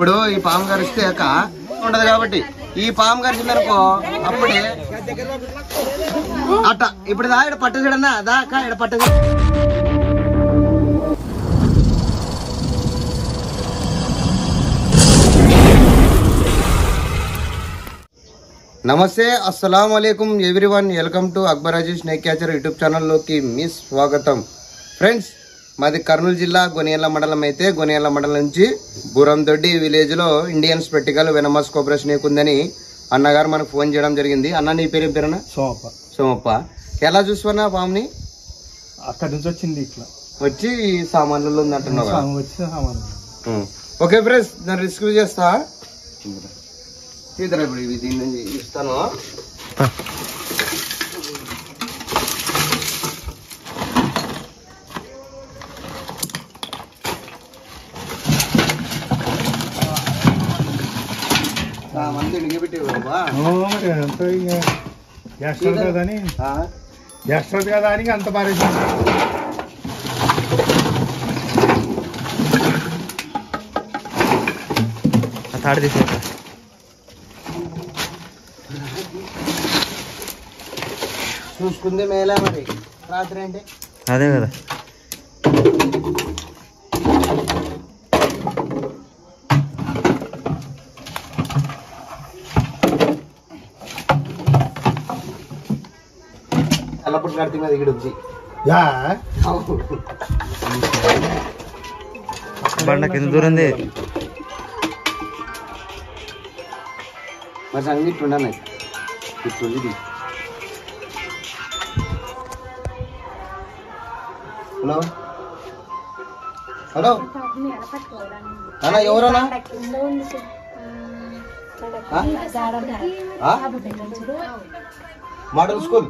ఇప్పుడు ఈ పాము కరిస్తే ఉండదు కాబట్టి ఈ పాము కరిచిందనుకో అప్పుడే అట్ట ఇప్పుడు దా ఇక్కడ పట్టేసాడన్నా దాకా ఇక్కడ పట్టేసి నమస్తే అస్సలం వాలేకుం everyone welcome to Akbar Aziz snake catcher YouTube ఛానల్లోకి మీ స్వాగతం. ఫ్రెండ్స్, మాది కర్నూలు జిల్లా గొనియల్ల మండలం. అయితే గొనియల్ల మండలం నుంచి బూరందొడ్డి విలేజ్ లో Indian spectacle venomous cobra snake ఉందని అన్నగారు మనకు ఫోన్ చేయడం జరిగింది. అన్న నీ పేరేం పేరన్నా? సోమప్ప. సోమప్ప. ఎలా చూసుకున్నా పాముని? అక్కడి నుంచి వచ్చింది ఇట్లా వచ్చి సామాన్లలో ఉంది అంటున్నావు. ఓకే ఫ్రెండ్స్, దాన్ని రిస్క్ చేస్తా ఇప్పుడు ఇవి దీని నుంచి ఇస్తాను. మంది ఇడిగిపెట్టి కదా అని అంత పారేసి తాడు తీసే చూసుకుంది మేలే మరి రాత్రి అంటే అదే కదా. అల్లప్పుడు కడుతుంది అది ఇక్కడ వచ్చి బండ కింద దూరంది మరి సంగతి ఇట్లుండాలి. ఇట్లుంది. హలో హలో అన్నా, ఎవరన్నా? Model school.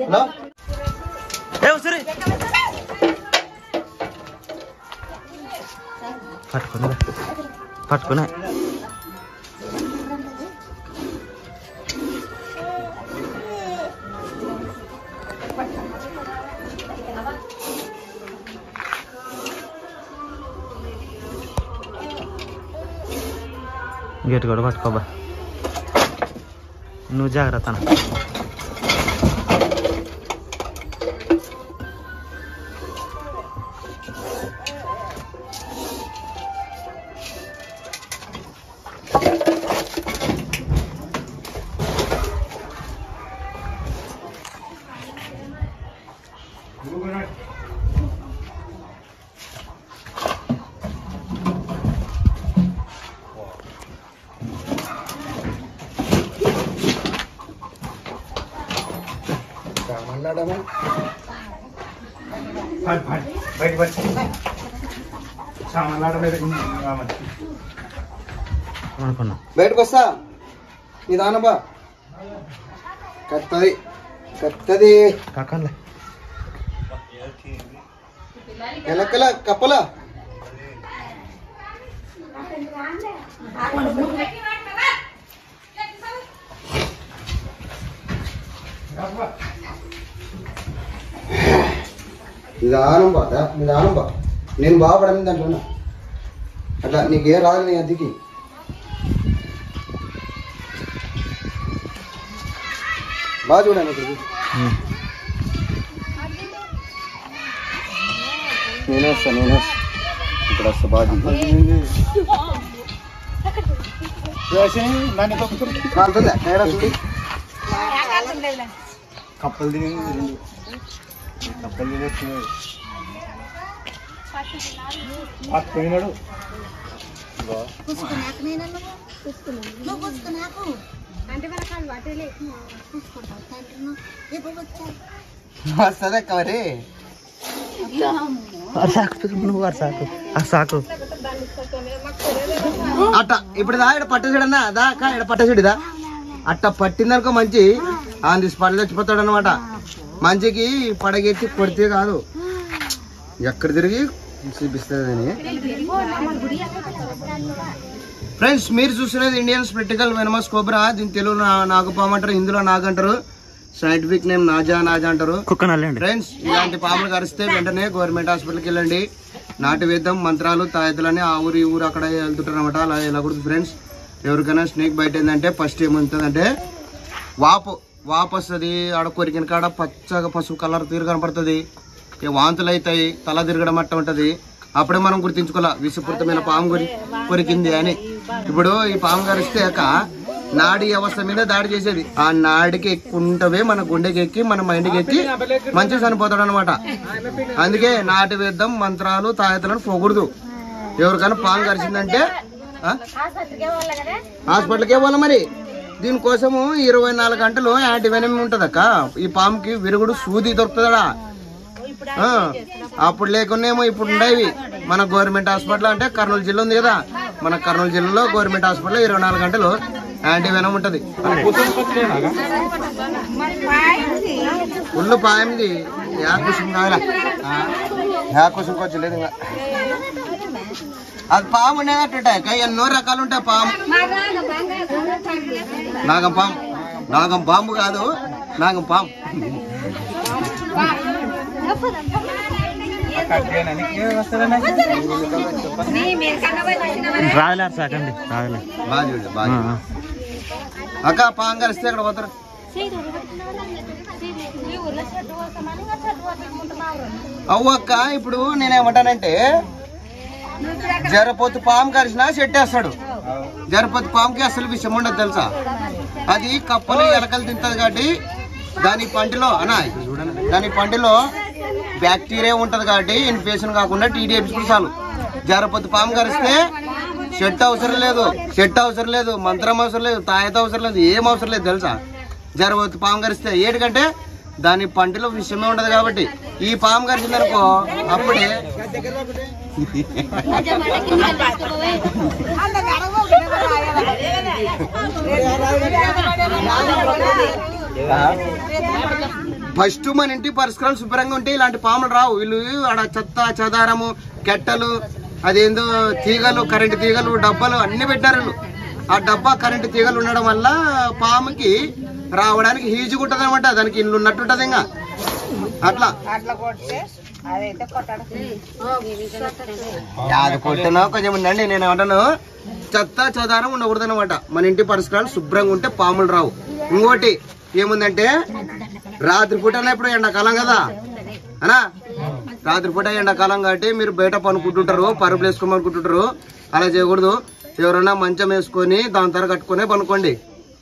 హలో పట్టుకున్నా గేట్ కూడా పట్టుకోబా. నువ్వు జాగ్రత్త. బయటకు వస్తా నిదానబా. కత్తది కత్తది ఎలక్కల కప్పల నిదానం బా నిదానం బా. నేను బాగుపడని దాంట్లో అట్లా నీకేం రాదు. నీ అద్దెకి బాగా చూడండి. ఇక్కడ నేనే వస్తా ఇక్కడ వస్తా. బాగా కప్పలు తినేది కప్పలు తినేది పోయినాడు. వస్తుంది అక్క మరి సాకు అట్ట ఇప్పుడు దా ఇక్కడ పట్టేసాడన్నా దాకా ఇక్కడ పట్టేసాడుదా అట్ట పట్టిందనుకో మంచి ఆన్ స్పాట్ చచ్చిపోతాడు అనమాట. మంచికి పడగెత్తి కొడితే కాదు ఎక్కడ తిరిగి చూపిస్తుంది. ఫ్రెండ్స్, మీరు చూస్తున్నది ఇండియన్ స్పెక్టికల్ వెనమస్ కోబ్రా. దీని తెలుగు నాగుపాము అంటారు, హిందీలో నాగంటారు, సైంటిఫిక్ నేమ్ నాజా అంటారు. ఫ్రెండ్స్, ఇలాంటి పాములు కరిస్తే వెంటనే గవర్నమెంట్ హాస్పిటల్కి వెళ్ళండి. నాటు వేద్దాం మంత్రాలు తాయతులని ఆ ఊరు ఈ ఊరు అక్కడ వెళ్తుంటారు అనమాట. అలా వెళ్ళకూడదు ఫ్రెండ్స్. ఎవరికైనా స్నేక్ బైట్ ఏంటంటే ఫస్ట్ ఏమవుతుందంటే వాపు వస్తుంది. ఆడ కొరికిన కాడ పచ్చగా పసుపు కలర్ తీరు కనపడుతుంది. వాంతులు అవుతాయి, తల తిరగడం అట్ట ఉంటుంది. అప్పుడే మనం గుర్తించుకోవాలా విషపూరితమైన పాము కొరికింది అని. ఇప్పుడు ఈ పాము కరిస్తే నాడి వ్యవస్థ మీద దాడి చేసేది. ఆ నాడికి ఎక్కుంటవే మన గుండెకి ఎక్కి మన మైండ్కి ఎక్కి మంచిగా చనిపోతాడు అనమాట. అందుకే నాటు వేద్దాం మంత్రాలు తాయతులను పోకూడదు. ఎవరికైనా పాము కరిచిందంటే హాస్పిటల్కే పోవాలి. మరి దీనికోసము 24 గంటలు యాంటీవెనమ్ ఉంటదక్క. ఈ పాముకి విరుగుడు సూది దొరుకుతుందా? అప్పుడు లేకునేమో ఇప్పుడు ఉండేవి. మన గవర్నమెంట్ హాస్పిటల్ అంటే కర్నూలు జిల్లా ఉంది కదా, మన కర్నూలు జిల్లాలో గవర్నమెంట్ హాస్పిటల్ 24 గంటలు యాంటీవెనమ్ ఉంటది. ఫుల్ పాయింది. యాకుసం కావాలా? యాకుసం వచ్చలేదు ఇంకా. అది పాము ఉండేటట్టుంటాయి. ఎన్నో రకాలు ఉంటాయి పాము. నాగం పాము, నాగం పాము కాదు, నాగం పాము. అక్క పాము కలిస్తే అక్కడ పోతారు. అవ్వక్క ఇప్పుడు నేనేమంటానంటే జరపోతు పాము కరిసినా చెట్టేస్తాడు. జరపోతు పాముకి అసలు విషయం ఉండదు తెలుసా? అది కప్పలు ఎలకలు తింటది కాబట్టి దాని పంటిలో దాని పంటిలో బ్యాక్టీరియా ఉంటది కాబట్టి ఇన్ఫెక్షన్ కాకుండా టీడీ వేపించుకుని చాలు. జరపోతు పాము కరిస్తే చెట్టు అవసరం లేదు, మంత్రం అవసరం లేదు, తాయత అవసరం లేదు, ఏం అవసరం లేదు తెలుసా? జరపోతు పాము కరిస్తే ఏటికంటే దాని పంటిలో విషయమే ఉండదు కాబట్టి. ఈ పాము కరిచిందనుకో అప్పుడే ఫస్ట్ మన ఇంటి పరిష్కారాలు శుభ్రంగా ఉంటే ఇలాంటి పాములు రావు. వీళ్ళు ఆడ చెత్త చెదారము కెట్టలు అదేందో తీగలు కరెంటు తీగలు డబ్బాలు అన్ని పెట్టారు. ఆ డబ్బా కరెంటు తీగలు ఉండడం వల్ల పాముకి రావడానికి ఈజీగా ఉంటుంది అనమాట. దానికి ఇల్లు ఉన్నట్టుంటది. ఇంకా అట్లా అది కొట్టినా కొంచెం ఉండండి. నేను ఏమంటాను చెత్త చెదారం ఉండకూడదు అనమాట. మన ఇంటి పరిసరాలు శుభ్రంగా ఉంటే పాములు రావు. ఇంకోటి ఏముందంటే రాత్రిపూట ఇప్పుడు ఎండాకాలం కదా అనా, రాత్రిపూట ఎండాకాలం కాబట్టి మీరు బయట పనుకుంటుంటారు, పరుపులు వేసుకోమనుకుంటుంటారు. అలా చేయకూడదు. ఎవరైనా మంచం వేసుకొని దాని తర కట్టుకునే పనుకోండి.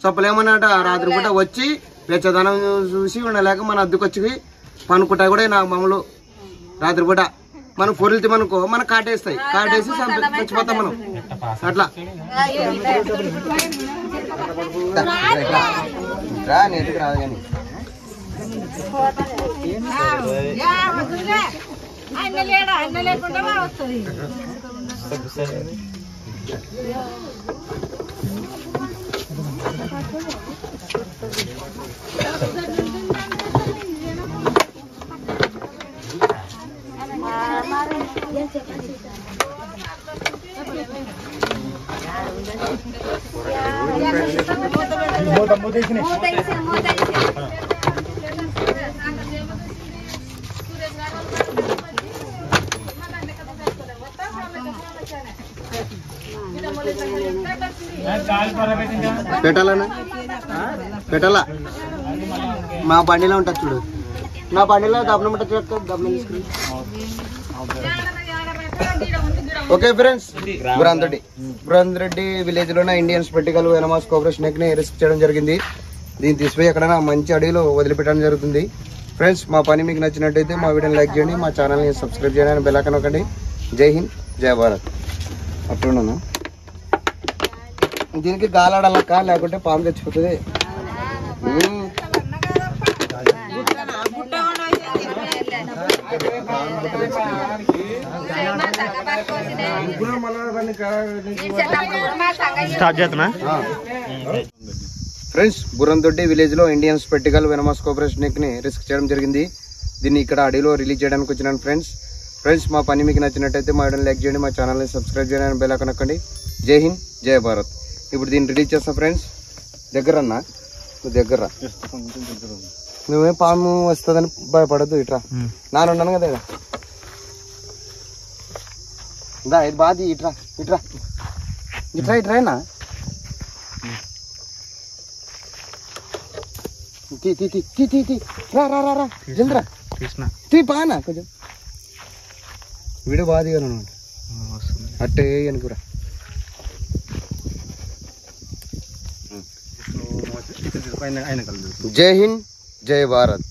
చెప్పలేమన్నట రాత్రిపూట వచ్చి వెచ్చదనం చూసి ఉండలేక మన అద్దెకొచ్చి పనుకుంటా కూడా నాకు మామూలు. రాత్రిపూట మనం పొరులుతి మనకో మనం కాటేస్తాయి, కాటేసి చచ్చిపోతాం మనం. అట్లా నేటికి రాదు కానీ పెట్టాలన్నా పెట్టాలా? మా బండిలో ఉంటుంది చూడు, నా బండిలో దబ్బనం ఉంటుంది. దబ్బనం తీసుకుని ఓకే ఫ్రెండ్స్. బురందరెడ్డి విలేజ్ లోన ఇండియన్ స్పెటికల్ వెనమాస్ కోబ్రా స్నేక్ ని రెస్క్యూ చేయడం జరిగింది. దీన్ని తీసిపోయి ఎక్కడైనా మంచి అడవిలో వదిలిపెట్టడం జరుగుతుంది. ఫ్రెండ్స్ మా పని మీకు నచ్చినట్టయితే మా వీడియోని లైక్ చేయండి, మా ఛానల్ని సబ్స్క్రైబ్ చేయండి, బెల్ ఐకాన్ నొక్కండి. జై హింద్, జై భారత్. అట్లున్నాను. దీనికి గాలాడాలక్క, లేకుంటే పాము తెచ్చిపోతుంది. ఫ్రెండ్స్ బురందొడ్డి విలేజ్ లో ఇండియన్ స్పెటికల్ వెనమాస్ కోబ్రా స్నేక్ ని రిస్క్ చేయడం జరిగింది. దీన్ని ఇక్కడ అడవిలో రిలీజ్ చేయడానికి వచ్చినాను ఫ్రెండ్స్ మా పని మీకు నచ్చినట్టయితే మా వీడియోని లైక్ చేయండి, మా ఛానల్ని సబ్స్క్రైబ్ చేయండి, బెల్ ఐకాన్ నొక్కండి. జై హింద్, జై భారత్. ఇప్పుడు దీన్ని రిలీజ్ చేస్తాం ఫ్రెండ్స్. దగ్గరన్నా నువ్వు దగ్గర నువ్వే పాము వస్తుందని భయపడద్దు. ఇట్రా నానున్నాను కదా. దా ఇది బాది ఇట్రా ఇట్రా ఇట్రా ఇట్రానా తీ తీ తీ తీ తీ తీ రా రా రా రా జల్దిరా తీసిన తీ పానా కొంచెం వీడియో బాగా దిగాను వస్తుంది. అట్టే అనుకురా ఆయన కలదు. జై హింద్ జై భారత్.